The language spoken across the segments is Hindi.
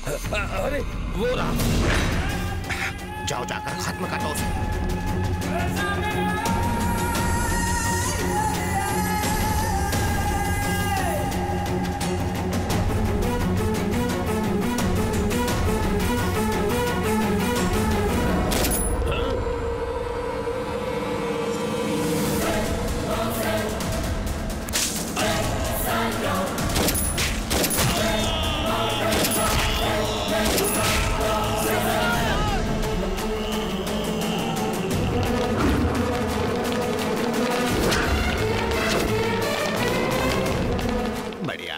अरे वो रहा। जाओ जाकर खत्म कर दो उसे।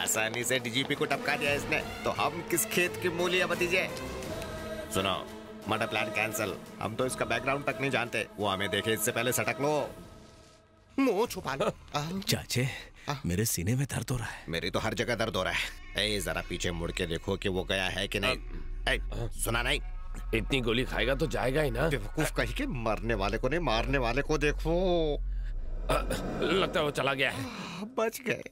आसानी से डीजीपी को टपका दिया इसने, तो हम किस खेत की मूली भतीजे। सुनो, मर्डर प्लान कैंसिल। हम तो इसका बैकग्राउंड तक नहीं जानते। वो हमें देखे इससे पहले सटक लो। मुंह छुपा लो। चाचे, मेरे सीने में दर्द हो रहा है। मेरी तो हर जगह दर्द हो रहा है। ए, जरा पीछे मुड़ के देखो कि वो गया है कि नहीं। सुना नहीं? इतनी गोली खाएगा तो जाएगा ही ना। बेवकूफ कहीं के, मरने वाले को नहीं मारने वाले को देखो। लगता है वो चला गया है। बच गए।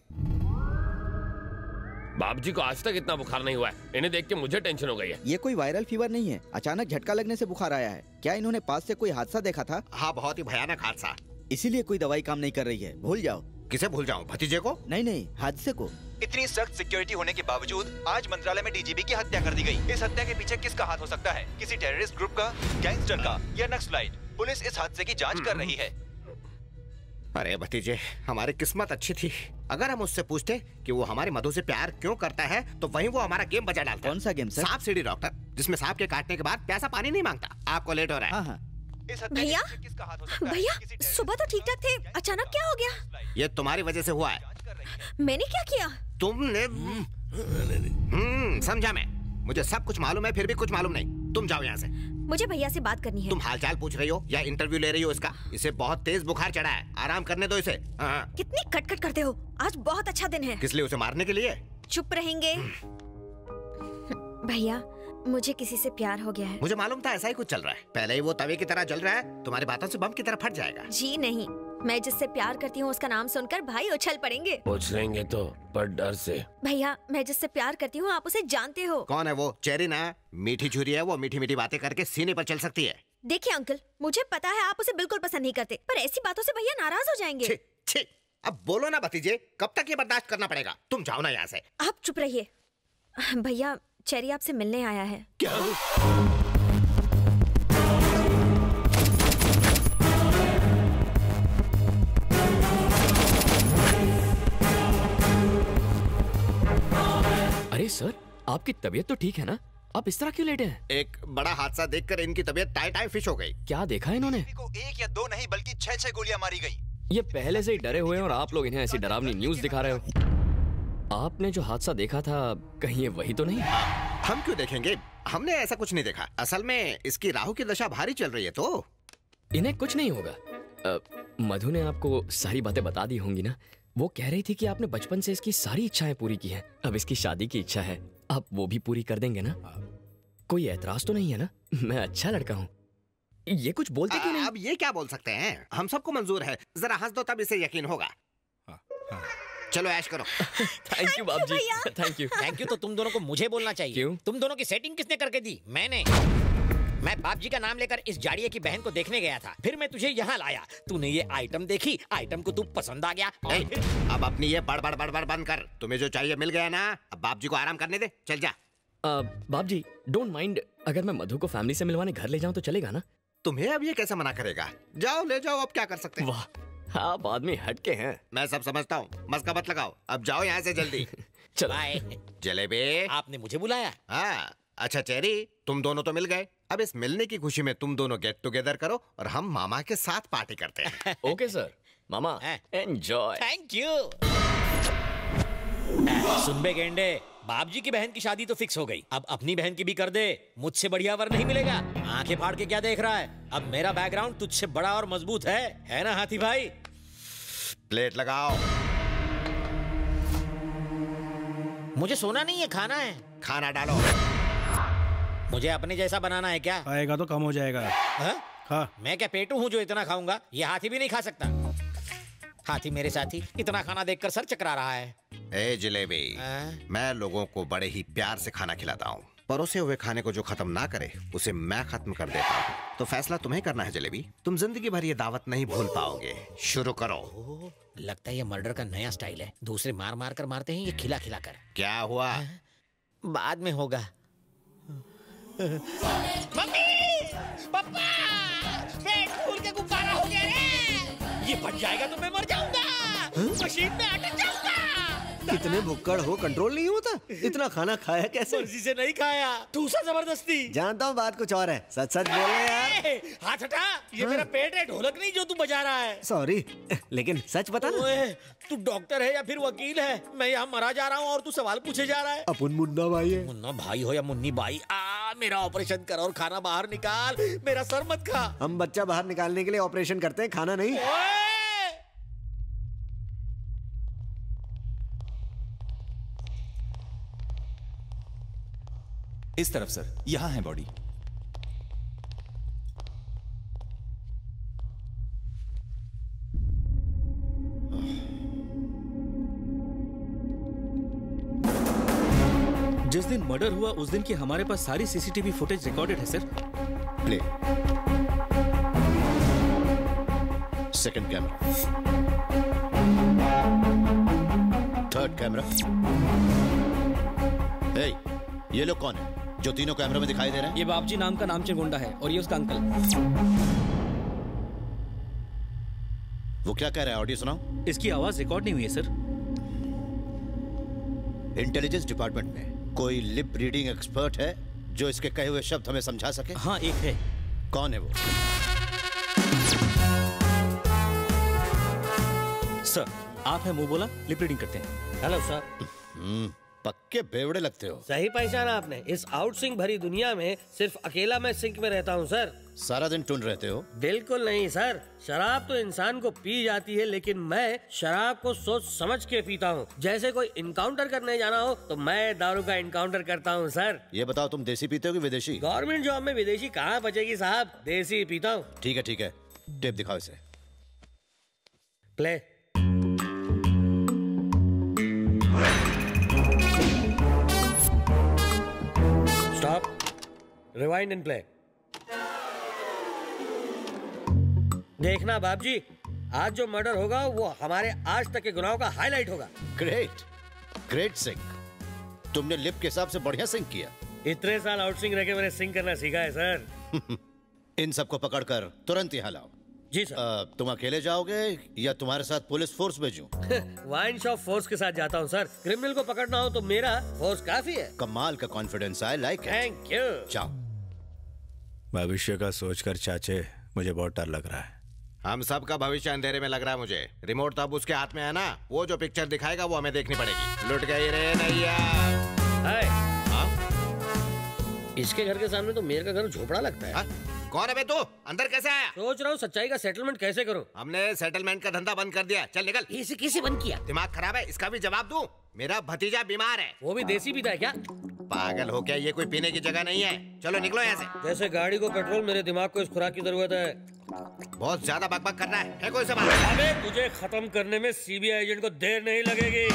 बाबूजी को आज तक इतना बुखार नहीं हुआ है। इन्हें देख के मुझे टेंशन हो गई है। ये कोई वायरल फीवर नहीं है, अचानक झटका लगने से बुखार आया है। क्या इन्होंने पास से कोई हादसा देखा था? हाँ, बहुत ही भयानक हादसा। इसीलिए कोई दवाई काम नहीं कर रही है। भूल जाओ। किसे भूल जाऊं? भतीजे को? नहीं, हादसे को। इतनी सख्त सिक्योरिटी होने के बावजूद आज मंत्रालय में डीजीपी की हत्या कर दी गई। इस हत्या के पीछे किसका हाथ हो सकता है? किसी टेररिस्ट ग्रुप का, गैंगस्टर का या नक्सलाइट? पुलिस इस हादसे की जांच कर रही है। अरे भतीजे, हमारी किस्मत अच्छी थी। अगर हम उससे पूछते कि वो हमारे मधु से प्यार क्यों करता है, तो वहीं वो हमारा गेम बजा डालता। कौन सा गेम सर? सांप सीढ़ी डॉक्टर, जिसमें सांप के काटने के बाद प्यासा पानी नहीं मांगता। आपको लेट हो रहा है। हाँ। भैया, भैया सुबह तो ठीक ठाक थे, अचानक क्या हो गया? ये तुम्हारी वजह से हुआ है। मैंने क्या किया? तुमने समझा मैं। मुझे सब कुछ मालूम है, फिर भी कुछ मालूम नहीं। तुम जाओ यहाँ से। मुझे भैया से बात करनी है। तुम हालचाल पूछ रही हो या इंटरव्यू ले रही हो इसका? इसे बहुत तेज बुखार चढ़ा है, आराम करने दो इसे। कितनी कटकट करते हो। आज बहुत अच्छा दिन है। किस लिए? उसे मारने के लिए? चुप रहेंगे। भैया, मुझे किसी से प्यार हो गया है। मुझे मालूम था ऐसा ही कुछ चल रहा है। पहले ही वो तवे की तरह जल रहा है, तुम्हारी बातों से बम की तरह फट जाएगा। जी नहीं, मैं जिससे प्यार करती हूँ उसका नाम सुनकर भाई उछल पड़ेंगे। उछलेंगे तो, पर डर से। भैया, मैं जिससे प्यार करती हूँ आप उसे जानते हो। कौन है वो? चेरी ना? मीठी छुरी है वो, मीठी मीठी बातें करके सीने पर चल सकती है। देखिए अंकल, मुझे पता है आप उसे बिल्कुल पसंद नहीं करते, पर ऐसी बातों से भैया नाराज हो जाएंगे। छी, छी, अब बोलो ना भतीजे, कब तक ये बर्दाश्त करना पड़ेगा? तुम जाओ ना यहाँ से। आप चुप रहिए। भैया, चेरी आपसे मिलने आया है। क्या? अरे सर, आपकी तबीयत तो ठीक है ना? आप इस तरह क्यों लेटे हैं? एक बड़ा हादसा देखकर इनकी तबीयत टाई फिश हो गई। क्या देखा इन्होंने? को एक या दो नहीं बल्कि 6 गोलियां मारी गई। ये पहले से ही डरे हुए हैं और आप लोग इन्हें ऐसी डरावनी न्यूज दिखा रहे हो। आपने जो हादसा देखा था, कहीं ये वही तो नहीं? हम क्यों देखेंगे? हमने ऐसा कुछ नहीं देखा। असल में इसकी राहु की दशा भारी चल रही है, तो इन्हें कुछ नहीं होगा। मधु ने आपको सारी बातें बता दी होंगी ना? वो कह रही थी कि आपने बचपन से इसकी सारी इच्छाएं पूरी की हैं। अब इसकी शादी की इच्छा है, आप वो भी पूरी कर देंगे ना? कोई ऐतराज तो नहीं है ना? मैं अच्छा लड़का हूँ। ये कुछ बोलते क्यों नहीं? अब ये क्या बोल सकते हैं? हम सबको मंजूर है। जरा हंस दो तब इसे यकीन होगा। चलो ऐश करो। थैंक यू बाबूजी, थैंक यू। थैंक यू तो तुम दोनों को मुझे बोलना चाहिए। क्यों? तुम दोनों की सेटिंग किसने करके दी? मैंने। मैं बाप जी का नाम लेकर इस जाड़िये की बहन को देखने गया था, फिर मैं तुझे यहाँ लाया। तूने ये आइटम देखी, आइटम को तू पसंद आ गया। अब अपनी ये बड़ बंद कर। तुम्हें जो चाहिए मिल गया ना, अब बाप जी को आराम करने दे। चल जा। बाप जी, डोंट माइंड अगर मैं मधु को फैमिली से मिलवाने घर ले जाऊं तो चलेगा ना? तुम्हें अब ये कैसे मना करेगा? जाओ ले जाओ, अब क्या कर सकते हैं। वाह, आप आदमी हटके हैं। मैं सब समझता हूँ, मस्का मत लगाओ। अब जाओ यहाँ से जल्दी। चलो। जलेबी, आपने मुझे बुलाया? हाँ। अच्छा चेरी, तुम दोनों तो मिल गए। अब इस मिलने की खुशी में तुम दोनों गेट टुगेदर करो और हम मामा के साथ पार्टी करते हैं। Okay sir. मामा, एंजॉय। Thank you. सुन बे गेंडे, बाप जी की बहन की शादी तो फिक्स हो गई, अब अपनी बहन की भी कर दे। मुझसे बढ़िया वर नहीं मिलेगा। आंखें फाड़ के क्या देख रहा है? अब मेरा बैकग्राउंड तुझसे बड़ा और मजबूत है ना हाथी भाई? प्लेट लगाओ। मुझे सोना नहीं है, खाना है। खाना डालो। मुझे अपने जैसा बनाना है क्या? आएगा तो कम हो जाएगा। हाँ? मैं क्या पेटू हूँ जो इतना खाऊंगा? ये हाथी भी नहीं खा सकता। हाथी मेरे साथी इतना खाना देखकर सर चकरा रहा है। ए जलेबी, मैं लोगों को बड़े ही प्यार से खाना खिलाता हूँ। परोसे हुए खाने को जो खत्म ना करे उसे मैं खत्म कर देता हूँ। तो फैसला तुम्हें करना है जलेबी। तुम जिंदगी भर ये दावत नहीं भूल पाओगे। शुरू करो। लगता है ये मर्डर का नया स्टाइल है। दूसरे मार मार कर मारते हैं, ये खिला खिला कर। क्या हुआ? बाद में होगा। मम्मी! पापा! पेट फूल के गुब्बारा हो गया रे! ये फट जाएगा तो मैं मर जाऊंगा। मशीन में अटक जाऊंगा। कितने भुक्कड़ हो, कंट्रोल नहीं होता? इतना खाना खाया कैसे? मर्जी से नहीं खाया, ठूसा जबरदस्ती। जानता हूँ बात कुछ और है, सच सच बोल रहे यार। हाथ हटा, ये मेरा पेट है, ढोलक नहीं जो तू बजा रहा है। सॉरी, लेकिन सच बता ना। ओए, तू डॉक्टर है या फिर वकील है? मैं यहाँ मरा जा रहा हूँ और तू सवाल पूछे जा रहा है। अपन मुन्ना भाई है। मुन्ना भाई हो या मुन्नी बाई, मेरा ऑपरेशन कर और खाना बाहर निकाल, मेरा सर मत खा। हम बच्चा बाहर निकालने के लिए ऑपरेशन करते हैं, खाना नहीं। इस तरफ सर, यहां है बॉडी। जिस दिन मर्डर हुआ उस दिन की हमारे पास सारी सीसीटीवी फुटेज रिकॉर्डेड है sir. Play. Second camera, third camera. Hey, ये लोग कौन है जो तीनों कैमरे में दिखाई दे रहे हैं? ये बाबजी नाम का नामचीन गुंडा है और ये उसका अंकल। वो क्या कह रहा है? ऑडियो सुनाओ। इसकी आवाज रिकॉर्ड नहीं हुई है सर। इंटेलिजेंस डिपार्टमेंट में कोई लिप रीडिंग एक्सपर्ट है जो इसके कहे हुए शब्द हमें समझा सके? हाँ, एक है। कौन है वो? सर, आप है मुंह बोला, लिप रीडिंग करते हैं। Hello sir. पक्के बेवड़े लगते हो। सही पहचाना आपने। इस आउटसिंक भरी दुनिया में सिर्फ अकेला मैं सिंक में रहता हूँ सर। सारा दिन टून रहते हो? बिल्कुल नहीं सर, शराब तो इंसान को पी जाती है, लेकिन मैं शराब को सोच समझ के पीता हूँ। जैसे कोई इनकाउंटर करने जाना हो तो मैं दारू का इनकाउंटर करता हूँ सर। ये बताओ, तुम देसी पीते हो कि विदेशी? गवर्नमेंट जॉब में विदेशी कहाँ बचेगी साहब, देसी पीता हूँ। ठीक है ठीक है, टेप दिखाओ इसे। Play. Stop, rewind and play. देखना बाबजी, आज जो मर्डर होगा वो हमारे आज तक के गुनाहों का हाईलाइट होगा। Great, great sync. तुमने लिप के हिसाब से बढ़िया सिंक किया। इतने साल आउटसिंक रह के मैंने सिंक करना सीखा है सर। इन सबको पकड़कर तुरंत यहाँ लाओ। जी सर। तुम अकेले जाओगे या तुम्हारे साथ पुलिस फोर्स भेजूं? वाइन शॉप फोर्स के साथ जाता हूँ सर। क्रिमिनल को पकड़ना हो तो मेरा फोर्स काफी है। कमाल का कॉन्फिडेंस है, लाइक थैंक यू। जाओ। भविष्य का सोचकर चाचे मुझे बहुत डर लग रहा है। हम सब का भविष्य अंधेरे में लग रहा है मुझे। रिमोट तो अब उसके हाथ में है ना, वो जो पिक्चर दिखाएगा वो हमें देखनी पड़ेगी। लुट गई रे नैया। इसके घर के सामने तो मेरे का घर झोपड़ा लगता है। कौन है बे तू? अंदर कैसे आया? सोच रहा हूँ सच्चाई का सेटलमेंट कैसे करूँ। हमने सेटलमेंट का धंधा बंद कर दिया। चल निकल। इसे किसे बंद किया? दिमाग खराब है, इसका भी जवाब दूं? मेरा भतीजा बीमार है। वो भी देसी पीता है क्या? पागल हो क्या? ये कोई पीने की जगह नहीं है। चलो निकलो यहाँ से। जैसे गाड़ी को पेट्रोल, मेरे दिमाग को इस खुराक की जरूरत है। बहुत ज्यादा बकबक कर रहा है कोई सवाल? अबे तुझे खत्म करने में सीबीआई एजेंट को देर नहीं लगेगी।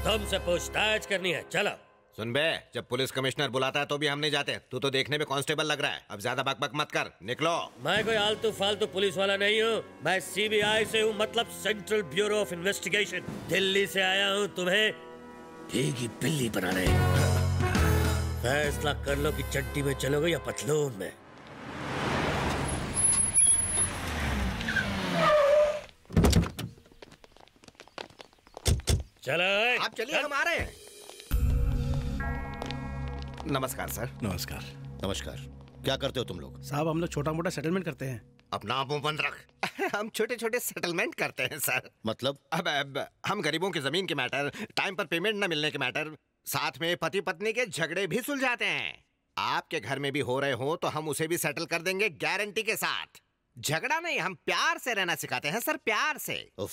तुमसे पूछताछ करनी है, चलो। सुन बे, जब पुलिस कमिश्नर बुलाता है तो भी हम नहीं जाते। तू तो देखने में कांस्टेबल लग रहा है। अब ज्यादा बकबक मत कर, निकलो। मैं कोई आलतू फालतू पुलिस वाला नहीं हूँ। मैं सीबीआई से हूँ, मतलब central bureau of investigation. Delhi से आया हूँ तुम्हें भीगी बिल्ली बनाने। फैसला कर लो कि चड्डी में चलोगे या पतलून में। चलो आप चलिए, हम आ रहे हैं। नमस्कार सर। नमस्कार। नमस्कार। क्या करते हो तुम लोग? साहब हम लोग छोटा मोटा सेटलमेंट करते हैं। अपना मुंह बंद रख। हम छोटे छोटे सेटलमेंट करते हैं सर। मतलब? अब हम गरीबों की जमीन के मैटर, टाइम पर पेमेंट न मिलने के मैटर, साथ में पति पत्नी के झगड़े भी सुलझाते हैं। आपके घर में भी हो रहे हो तो हम उसे भी सेटल कर देंगे, गारंटी के साथ। झगड़ा नहीं, हम प्यार से रहना सिखाते हैं सर, प्यार से। उफ,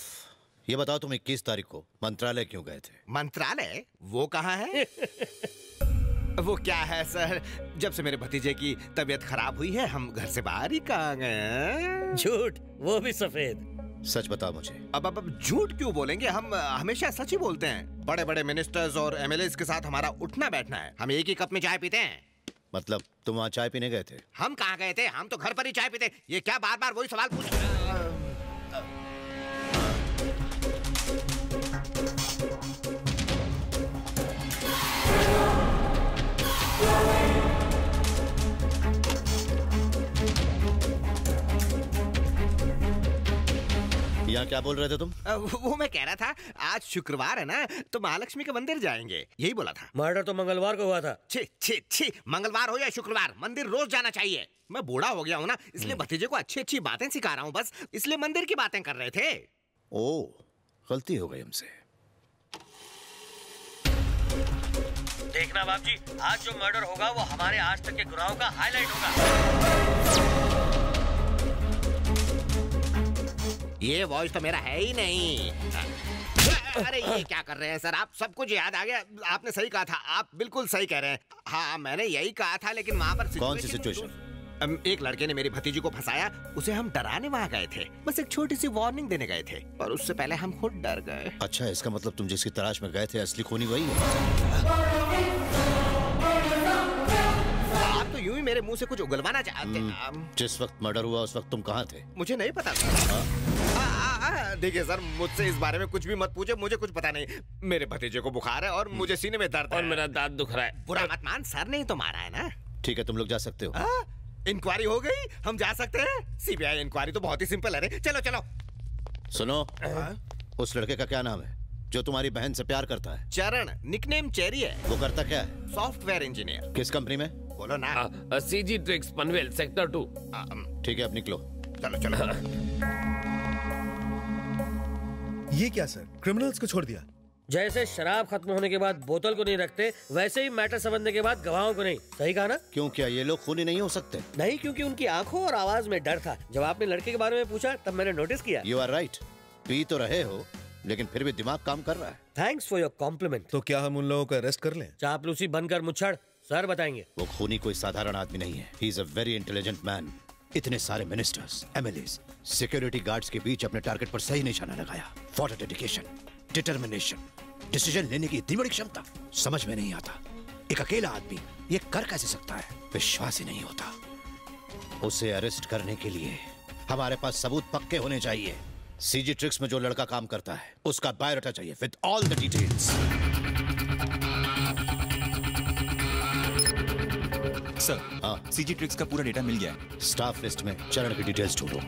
ये बताओ तुम 21 तारीख को मंत्रालय क्यों गए थे? मंत्रालय? वो कहाँ है? वो क्या है सर, जब से मेरे भतीजे की तबीयत खराब हुई है हम घर से बाहर ही कहाँ गए। झूठ, वो भी सफेद। सच बताओ मुझे। अब झूठ क्यों बोलेंगे? हम हमेशा सच ही बोलते हैं। बड़े बड़े मिनिस्टर्स और एमएलएस के साथ हमारा उठना बैठना है। हम एक ही कप में चाय पीते हैं। मतलब तुम वहाँ चाय पीने गए थे? हम कहाँ गए थे? हम तो घर पर ही चाय पीते। ये क्या बार बार वही सवाल पूछ? यहाँ क्या बोल रहे थे तुम? वो मैं कह रहा था आज शुक्रवार है ना, तो महालक्ष्मी के मंदिर जाएंगे, यही बोला था। मर्डर तो मंगलवार को हुआ था। छी छी छी, मंगलवार हो या शुक्रवार, मंदिर रोज जाना चाहिए। मैं बूढ़ा हो गया हूँ ना, इसलिए भतीजे को अच्छी अच्छी बातें सिखा रहा हूँ, बस इसलिए मंदिर की बातें कर रहे थे। ओह, गलती हो गई हमसे। देखना बाप जी, आज जो मर्डर होगा वो हमारे आज तक के गुनाहों का हाईलाइट होगा। ये वॉइस तो मेरा है ही नहीं। अरे ये क्या कर रहे हैं सर आप? सब कुछ याद आ गया। आपने सही कहा था, आप बिल्कुल सही कह रहे हैं। हाँ मैंने यही कहा था, लेकिन वहाँ पर कौन सी सिचुएशन? एक लड़के ने मेरी भतीजी को फंसाया, उसे हम डराने वहाँ गए थे, बस एक छोटी सी वार्निंग देने गए थे, और उससे पहले हम खुद डर गए। अच्छा, इसका मतलब तुम जिसकी तलाश में गए थे असली खूनी वही है? आप तो यूं ही मेरे मुंह से कुछ उगलवाना चाहते। जिस वक्त मर्डर हुआ उस वक्त तुम कहाँ थे? मुझे नहीं पता था। देखिए सर, मुझसे इस बारे में कुछ भी मत पूछे, मुझे कुछ पता नहीं। मेरे भतीजे को बुखार है और मुझे सीने में दर्द है और मेरा दांत दुख रहा है। बुरा मत मान, सर ने ही तो मारा है ना। ठीक है, तुम लोग जा सकते हो। इंक्वायरी हो गई, हम जा सकते हैं। सीबीआई इंक्वायरी तो बहुत ही सिंपल है रे। चलो चलो। सुनो, उस लड़के का क्या नाम है जो तुम्हारी बहन से प्यार करता है? चरण, निकनेम चेरी है। वो करता क्या है? Software engineer. किस कंपनी में? बोलो ना। CG tricks Panvel sector 2। ठीक है, अब निकलो। चलो चलो। ये क्या सर, क्रिमिनल्स को छोड़ दिया? जैसे शराब खत्म होने के बाद बोतल को नहीं रखते, वैसे ही मैटर समझने के बाद गवाहों को नहीं। सही कहा ना? क्यों, क्या ये लोग खूनी नहीं हो सकते? नहीं, क्योंकि उनकी आंखों और आवाज में डर था। जब आपने लड़के के बारे में पूछा तब मैंने नोटिस किया। यू आर राइट, पी तो रहे हो लेकिन फिर भी दिमाग काम कर रहा है। Thanks for your compliment. तो क्या हम उन लोगों को अरेस्ट कर लें? चापलूसी बनकर मुच्छड़, सर बताएंगे। वो खूनी कोई साधारण आदमी नहीं है। He is a very intelligent man. इतने सारे मिनिस्टर्स, एमएलएस, सिक्योरिटी गार्ड्स के बीच अपने टारगेट पर सही निशाना लगाया। फॉर डेडिकेशन, डिटर्मिनेशन, डिसीजन लेने की इतनी बड़ी क्षमता समझ में नहीं आता। एक अकेला आदमी ये कर कैसे सकता है? विश्वास ही नहीं होता। उसे अरेस्ट करने के लिए हमारे पास सबूत पक्के होने चाहिए। सीजी ट्रिक्स में जो लड़का काम करता है उसका बायोडाटा चाहिए with all the details. Sir, CG tricks का पूरा डेटा मिल गया है। स्टाफ लिस्ट में चरण की डिटेल्स ढूंढो।